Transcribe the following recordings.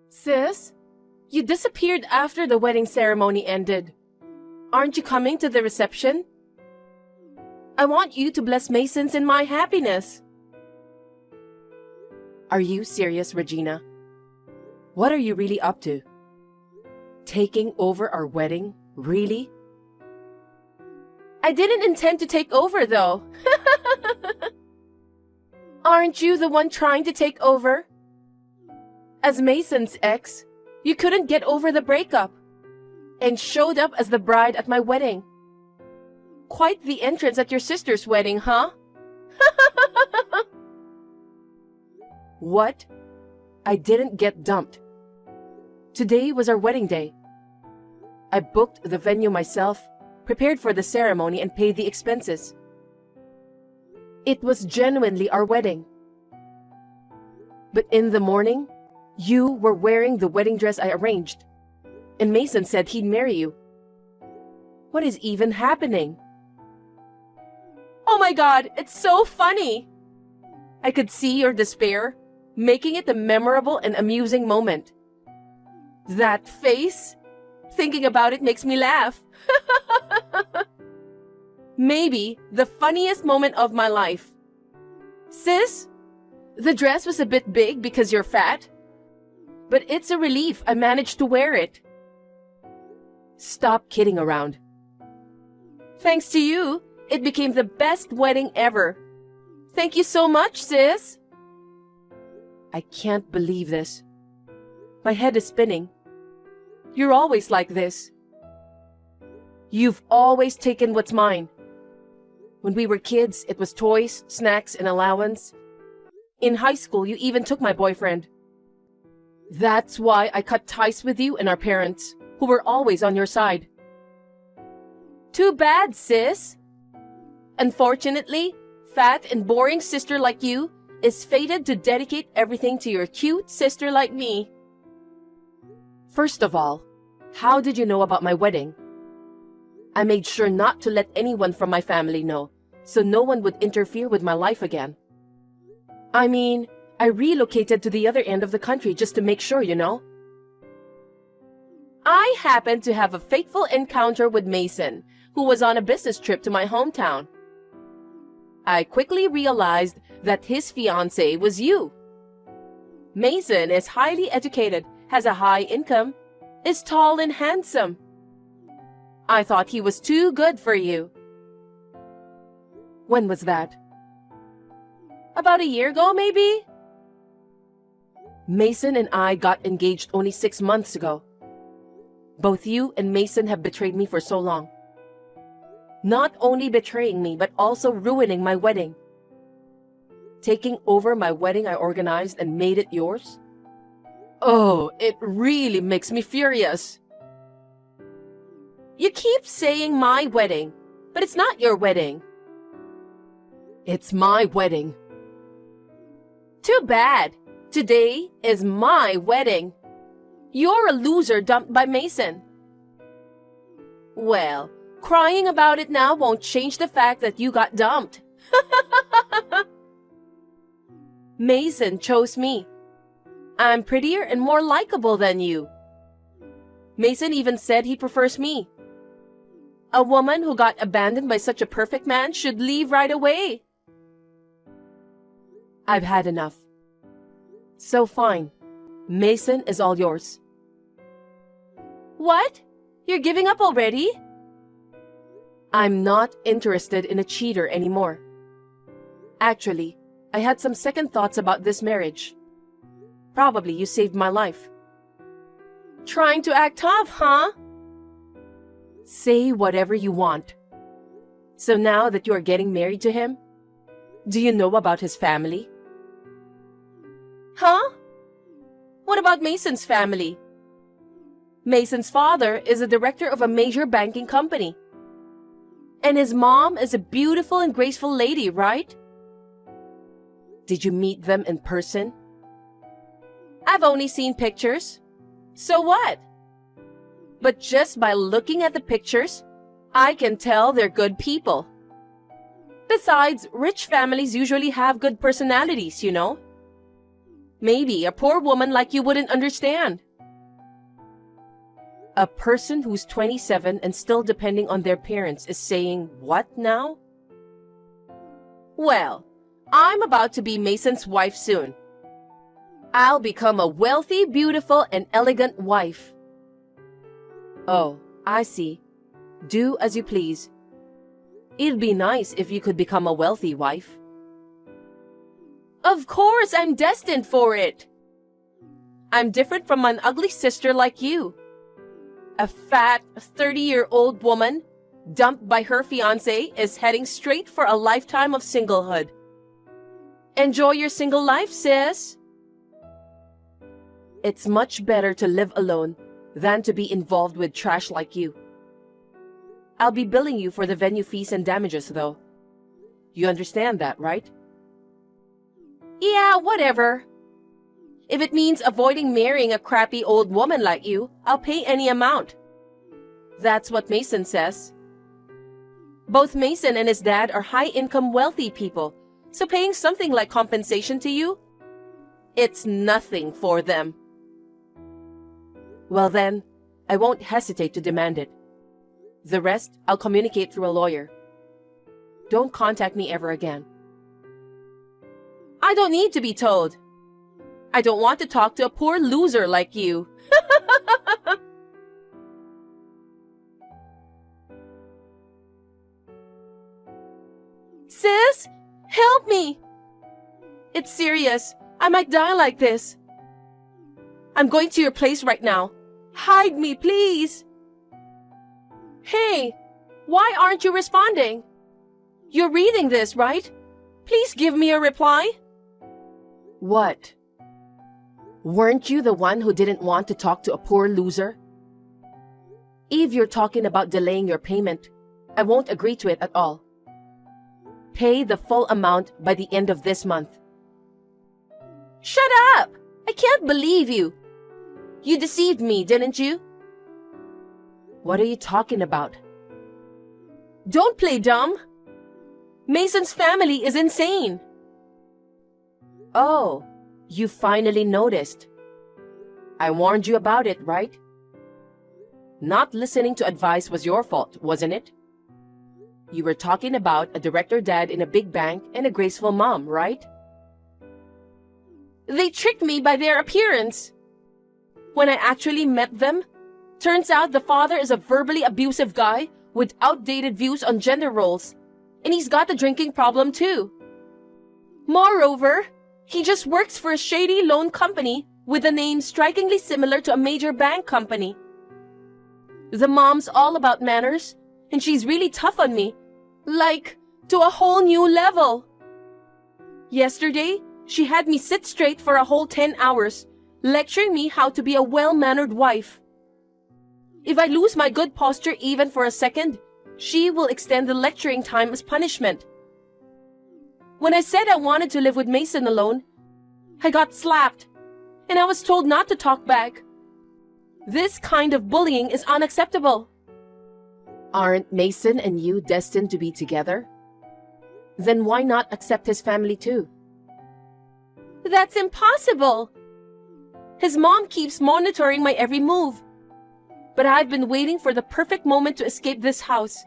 Sis, you disappeared after the wedding ceremony ended. Aren't you coming to the reception? I want you to bless Mason's in my happiness. Are you serious, Regina? What are you really up to? Taking over our wedding? Really? I didn't intend to take over, though. Aren't you the one trying to take over? As Mason's ex, you couldn't get over the breakup and showed up as the bride at my wedding. Quite the entrance at your sister's wedding, huh? What? I didn't get dumped. Today was our wedding day. I booked the venue myself, prepared for the ceremony, and paid the expenses. It was genuinely our wedding. But in the morning, you were wearing the wedding dress I arranged, and Mason said he'd marry you. What is even happening? Oh my God, it's so funny! I could see your despair, making it a memorable and amusing moment. That face? Thinking about it makes me laugh. Maybe the funniest moment of my life. Sis, the dress was a bit big because you're fat, but it's a relief I managed to wear it. Stop kidding around. Thanks to you, it became the best wedding ever. Thank you so much, sis. I can't believe this. My head is spinning. You're always like this. You've always taken what's mine. When we were kids, it was toys, snacks, and allowance. In high school, you even took my boyfriend. That's why I cut ties with you and our parents, who were always on your side. Too bad, sis. Unfortunately, fat and boring sister like you is fated to dedicate everything to your cute sister like me. First of all, how did you know about my wedding? I made sure not to let anyone from my family know, so no one would interfere with my life again. I mean, I relocated to the other end of the country just to make sure, you know. I happened to have a fateful encounter with Mason, who was on a business trip to my hometown. I quickly realized that his fiancée was you. Mason is highly educated, has a high income, is tall and handsome. I thought he was too good for you. When was that? About a year ago, maybe? Mason and I got engaged only 6 months ago. Both you and Mason have betrayed me for so long. Not only betraying me, but also ruining my wedding. Taking over my wedding I organized and made it yours? Oh, it really makes me furious. You keep saying my wedding, but it's not your wedding. It's my wedding. Too bad. Today is my wedding. You're a loser dumped by Mason. Well, crying about it now won't change the fact that you got dumped. Mason chose me. I'm prettier and more likable than you. Mason even said he prefers me. A woman who got abandoned by such a perfect man should leave right away. I've had enough. So fine. Mason is all yours. What? You're giving up already? I'm not interested in a cheater anymore. Actually, I had some second thoughts about this marriage. Probably you saved my life. Trying to act tough, huh? Say whatever you want. So now that you are getting married to him, do you know about his family? Huh? What about Mason's family? Mason's father is a director of a major banking company. And his mom is a beautiful and graceful lady, right? Did you meet them in person? I've only seen pictures. So what? But just by looking at the pictures, I can tell they're good people. Besides, rich families usually have good personalities, you know. Maybe a poor woman like you wouldn't understand. A person who's 27 and still depending on their parents is saying what now? Well, I'm about to be Mason's wife soon. I'll become a wealthy, beautiful, and elegant wife. Oh, I see. Do as you please. It'd be nice if you could become a wealthy wife. Of course, I'm destined for it. I'm different from an ugly sister like you. A fat, 30-year-old woman, dumped by her fiancé, is heading straight for a lifetime of singlehood. Enjoy your single life, sis. It's much better to live alone than to be involved with trash like you. I'll be billing you for the venue fees and damages, though. You understand that, right? Yeah, whatever. If it means avoiding marrying a crappy old woman like you, I'll pay any amount. That's what Mason says. Both Mason and his dad are high-income wealthy people, so paying something like compensation to you, it's nothing for them. Well then, I won't hesitate to demand it. The rest, I'll communicate through a lawyer. Don't contact me ever again. I don't need to be told. I don't want to talk to a poor loser like you. Sis, help me! It's serious. I might die like this. I'm going to your place right now. Hide me, please. Hey, why aren't you responding? You're reading this, right? Please give me a reply. What? Weren't you the one who didn't want to talk to a poor loser? If you're talking about delaying your payment, I won't agree to it at all. Pay the full amount by the end of this month. Shut up! I can't believe you. You deceived me, didn't you? What are you talking about? Don't play dumb. Mason's family is insane. Oh, you finally noticed. I warned you about it, right? Not listening to advice was your fault, wasn't it? You were talking about a director dad in a big bank and a graceful mom, right? They tricked me by their appearance. When I actually met them, turns out the father is a verbally abusive guy with outdated views on gender roles, and he's got a drinking problem too. Moreover, he just works for a shady loan company with a name strikingly similar to a major bank company. The mom's all about manners, and she's really tough on me, like, to a whole new level. Yesterday, she had me sit straight for a whole 10 hours, lecturing me how to be a well-mannered wife. If I lose my good posture even for a second, she will extend the lecturing time as punishment. When I said I wanted to live with Mason alone, I got slapped, and I was told not to talk back. This kind of bullying is unacceptable. Aren't Mason and you destined to be together? Then why not accept his family too? That's impossible. His mom keeps monitoring my every move. But I've been waiting for the perfect moment to escape this house.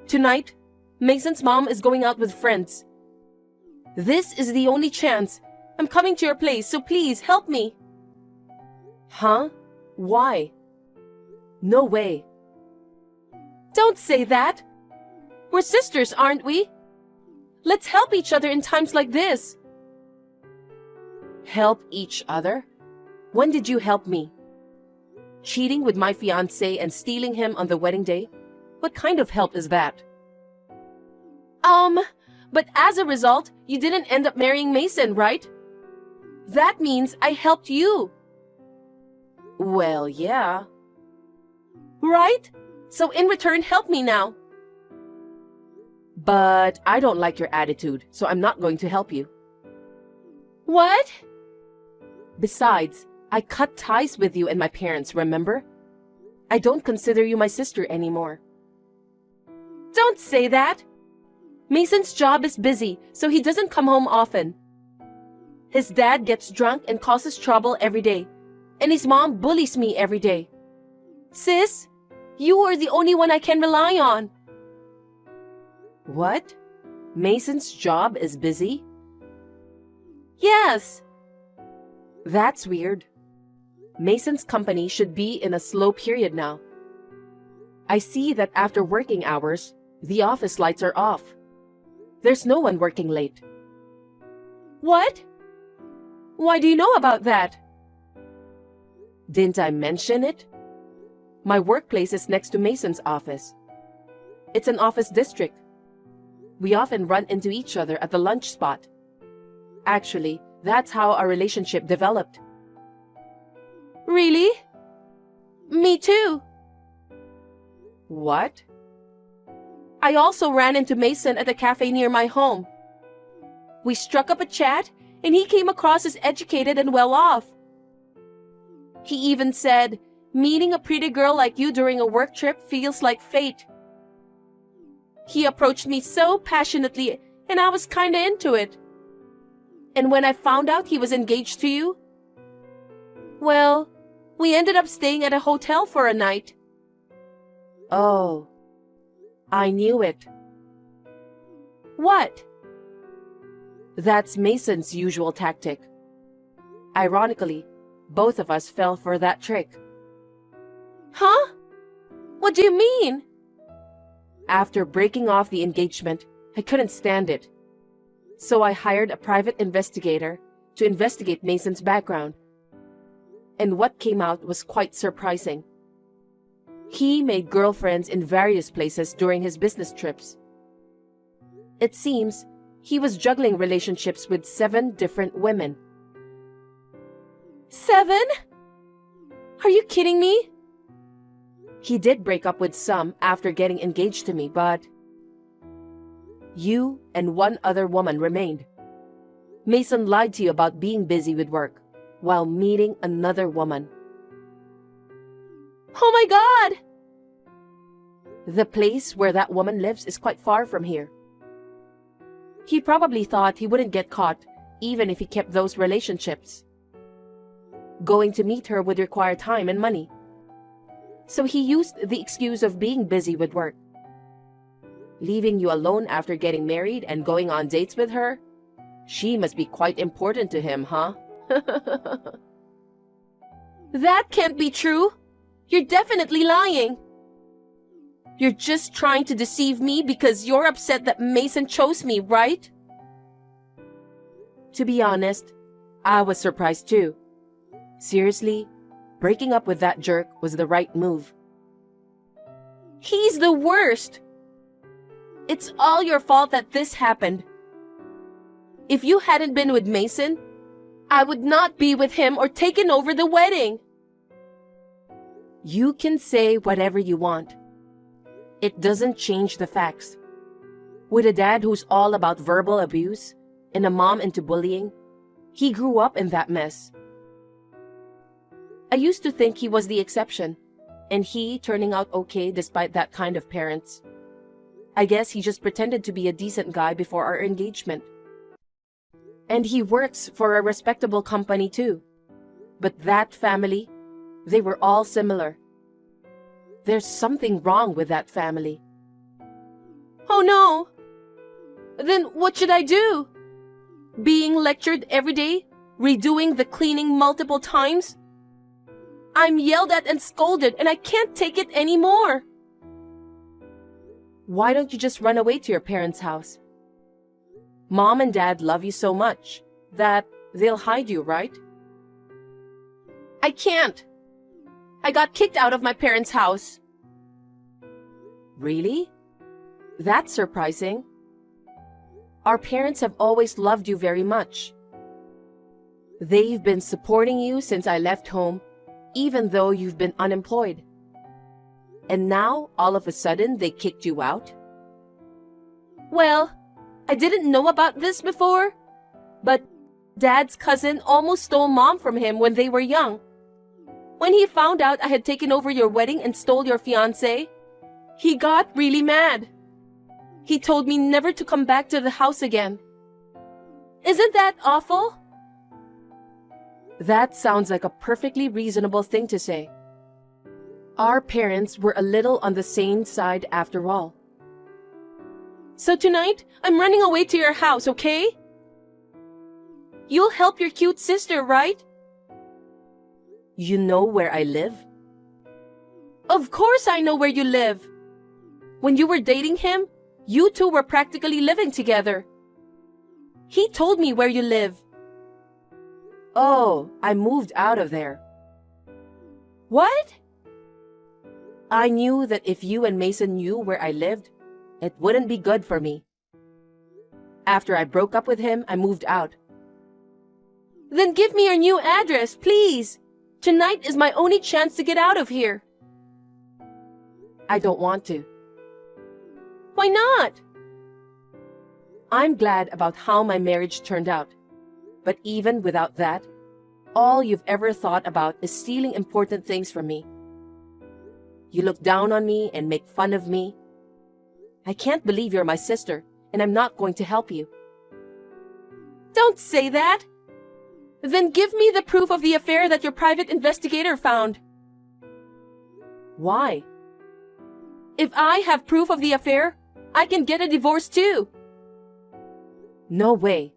Tonight, Mason's mom is going out with friends. This is the only chance. I'm coming to your place, so please help me. Huh? Why? No way. Don't say that. We're sisters, aren't we? Let's help each other in times like this. Help each other? When did you help me? Cheating with my fiancé and stealing him on the wedding day? What kind of help is that? But as a result, you didn't end up marrying Mason, right? That means I helped you. Well, yeah. Right? So in return, help me now. But I don't like your attitude, so I'm not going to help you. What? Besides, I cut ties with you and my parents, remember? I don't consider you my sister anymore. Don't say that. Mason's job is busy, so he doesn't come home often. His dad gets drunk and causes trouble every day, and his mom bullies me every day. Sis, you are the only one I can rely on. What? Mason's job is busy? Yes. That's weird. Mason's company should be in a slow period now. I see that after working hours, the office lights are off. There's no one working late. What? Why do you know about that? Didn't I mention it? My workplace is next to Mason's office. It's an office district. We often run into each other at the lunch spot. Actually, that's how our relationship developed. Really? Me too. What? I also ran into Mason at a cafe near my home. We struck up a chat, and he came across as educated and well off. He even said, meeting a pretty girl like you during a work trip feels like fate. He approached me so passionately, and I was kinda into it. And when I found out he was engaged to you, well, we ended up staying at a hotel for a night. Oh, I knew it. What? That's Mason's usual tactic. Ironically, both of us fell for that trick. Huh? What do you mean? After breaking off the engagement, I couldn't stand it. So I hired a private investigator to investigate Mason's background. And what came out was quite surprising. He made girlfriends in various places during his business trips. It seems he was juggling relationships with 7 different women. 7? Are you kidding me? He did break up with some after getting engaged to me, but you and 1 other woman remained. Mason lied to you about being busy with work while meeting another woman. Oh my God! The place where that woman lives is quite far from here. He probably thought he wouldn't get caught even if he kept those relationships. Going to meet her would require time and money. So he used the excuse of being busy with work. Leaving you alone after getting married and going on dates with her? She must be quite important to him, huh? That can't be true. You're definitely lying. You're just trying to deceive me because you're upset that Mason chose me, right? To be honest, I was surprised too. Seriously, breaking up with that jerk was the right move. He's the worst. It's all your fault that this happened. If you hadn't been with Mason, I would not be with him or taken over the wedding. You can say whatever you want. It doesn't change the facts. With a dad who's all about verbal abuse and a mom into bullying, he grew up in that mess. I used to think he was the exception, and he turning out okay despite that kind of parents. I guess he just pretended to be a decent guy before our engagement. And he works for a respectable company too. But that family, they were all similar. There's something wrong with that family. Oh no! Then what should I do? Being lectured every day? Redoing the cleaning multiple times? I'm yelled at and scolded and I can't take it anymore. Why don't you just run away to your parents' house? Mom and Dad love you so much that they'll hide you, right? I can't. I got kicked out of my parents' house. Really? That's surprising. Our parents have always loved you very much. They've been supporting you since I left home, even though you've been unemployed. And now, all of a sudden, they kicked you out? Well, I didn't know about this before, but Dad's cousin almost stole Mom from him when they were young. When he found out I had taken over your wedding and stole your fiancé, he got really mad. He told me never to come back to the house again. Isn't that awful? That sounds like a perfectly reasonable thing to say. Our parents were a little on the sane side after all. So tonight, I'm running away to your house, okay? You'll help your cute sister, right? You know where I live? Of course I know where you live. When you were dating him, you two were practically living together. He told me where you live. Oh, I moved out of there. What? I knew that if you and Mason knew where I lived, it wouldn't be good for me. After I broke up with him, I moved out. Then give me your new address, please. Tonight is my only chance to get out of here. I don't want to. Why not? I'm glad about how my marriage turned out. But even without that, all you've ever thought about is stealing important things from me. You look down on me and make fun of me. I can't believe you're my sister, and I'm not going to help you. Don't say that! Then give me the proof of the affair that your private investigator found. Why? If I have proof of the affair, I can get a divorce too. No way.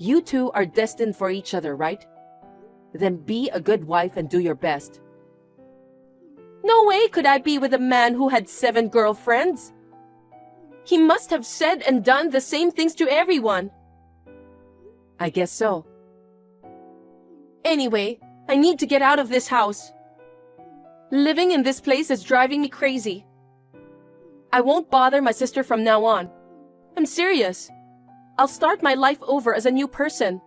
You two are destined for each other, right? Then be a good wife and do your best. No way could I be with a man who had 7 girlfriends. He must have said and done the same things to everyone. I guess so. Anyway, I need to get out of this house. Living in this place is driving me crazy. I won't bother my sister from now on. I'm serious. I'll start my life over as a new person.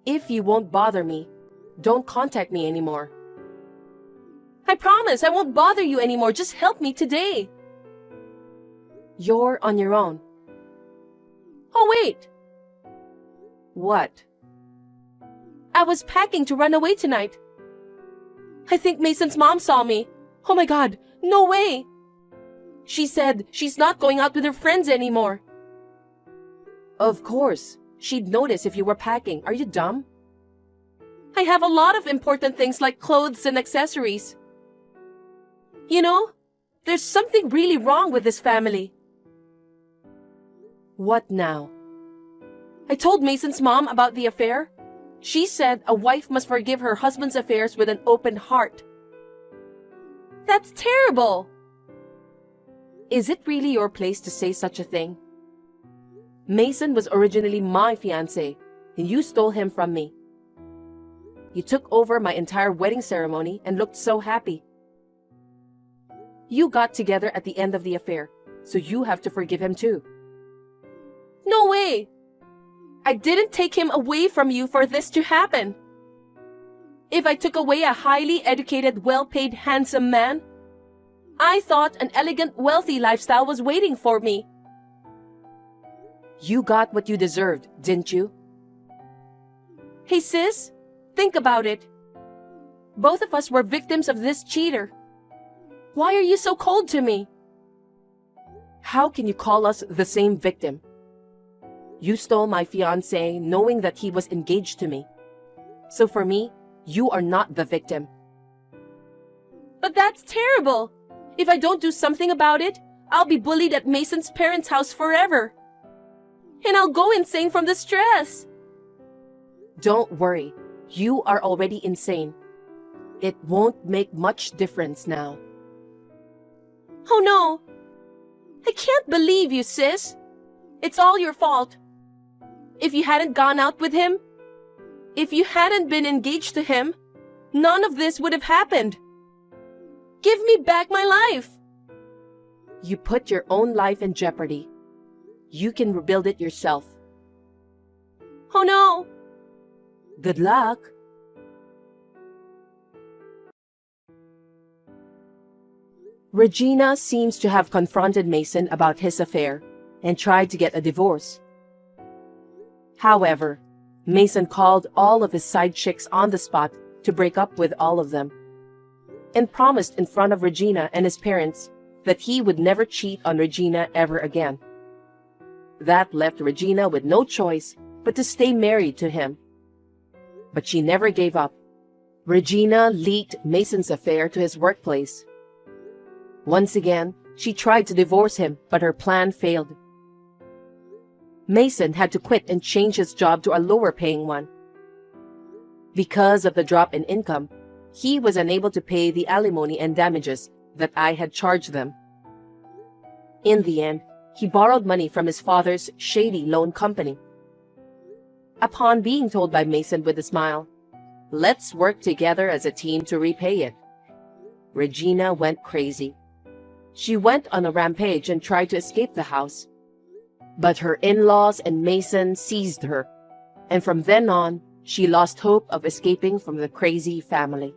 If you won't bother me, don't contact me anymore. I promise I won't bother you anymore. Just help me today. You're on your own. Oh, wait. What? I was packing to run away tonight. I think Mason's mom saw me. Oh my God, no way. She said she's not going out with her friends anymore. Of course. She'd notice if you were packing. Are you dumb? I have a lot of important things like clothes and accessories. You know, there's something really wrong with this family. What now? I told Mason's mom about the affair. She said a wife must forgive her husband's affairs with an open heart. That's terrible! Is it really your place to say such a thing? Mason was originally my fiancé, and you stole him from me. You took over my entire wedding ceremony and looked so happy. You got together at the end of the affair, so you have to forgive him too. No way! I didn't take him away from you for this to happen. If I took away a highly educated, well-paid, handsome man, I thought an elegant, wealthy lifestyle was waiting for me. You got what you deserved, didn't you? Hey sis, think about it. Both of us were victims of this cheater. Why are you so cold to me? How can you call us the same victim? You stole my fiancé knowing that he was engaged to me. So for me, you are not the victim. But that's terrible. If I don't do something about it, I'll be bullied at Mason's parents' house forever. And I'll go insane from the stress. Don't worry. You are already insane. It won't make much difference now. Oh no! I can't believe you, sis. It's all your fault. If you hadn't gone out with him, if you hadn't been engaged to him, none of this would have happened. Give me back my life. You put your own life in jeopardy. You can rebuild it yourself. Oh no! Good luck. Regina seems to have confronted Mason about his affair and tried to get a divorce. However, Mason called all of his side chicks on the spot to break up with all of them and promised in front of Regina and his parents that he would never cheat on Regina ever again. That left Regina with no choice but to stay married to him. But she never gave up. Regina leaked Mason's affair to his workplace. Once again, she tried to divorce him, but her plan failed. Mason had to quit and change his job to a lower-paying one. Because of the drop in income, he was unable to pay the alimony and damages that I had charged them. In the end, he borrowed money from his father's shady loan company. Upon being told by Mason with a smile, "Let's work together as a team to repay it," Regina went crazy. She went on a rampage and tried to escape the house. But her in-laws and Mason seized her, and from then on, she lost hope of escaping from the crazy family.